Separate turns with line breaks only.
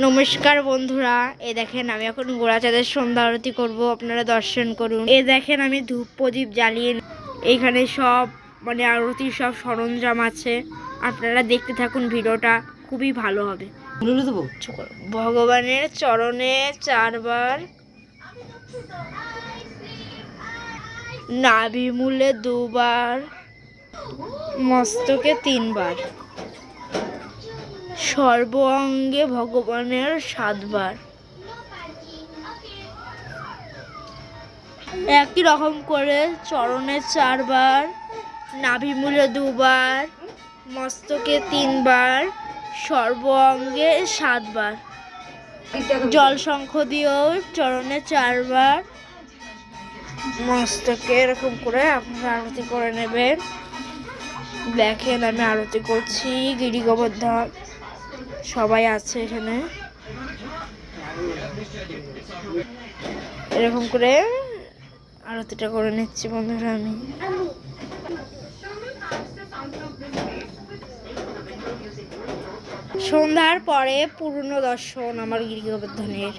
নমস্কার বন্ধুরা, এ দেখেন আমি এখন গোড়াচাঁদের সন্ধ্যা আরতি করব, আপনারা দর্শন করুন। এ দেখেন আমি ধূপ প্রদীপ জ্বালিয়ে, এইখানে সব আরতির সব সরঞ্জাম আছে। আপনারা দেখতে থাকুন, ভিডিওটা খুবই ভালো হবে। ভগবানের চরণে 4 বার, নাভিমূলে 2 বার, মস্তকে 3 বার, সর্ব অঙ্গে ভগবানের 7 বার। একই রকম করে চরণে 4 বার, নাভিমূলে 2 বার, মস্তকে 3 বার, সর্ব অঙ্গে 7 বার। জল শঙ্খ দিয়েও চরণে 4 বার, মস্তকে এরকম করে আপনারা আরতি করে নেবেন। দেখেন আমি আরতি করছি, গিরি গোবর্ধন সবাই আছে এখানে। এরকম করে আরতিটা করে নিচ্ছি বন্ধুরা। আমি সন্ধ্যার পরে পূর্ণ দর্শন আমার গিরি গোবর্ধনের।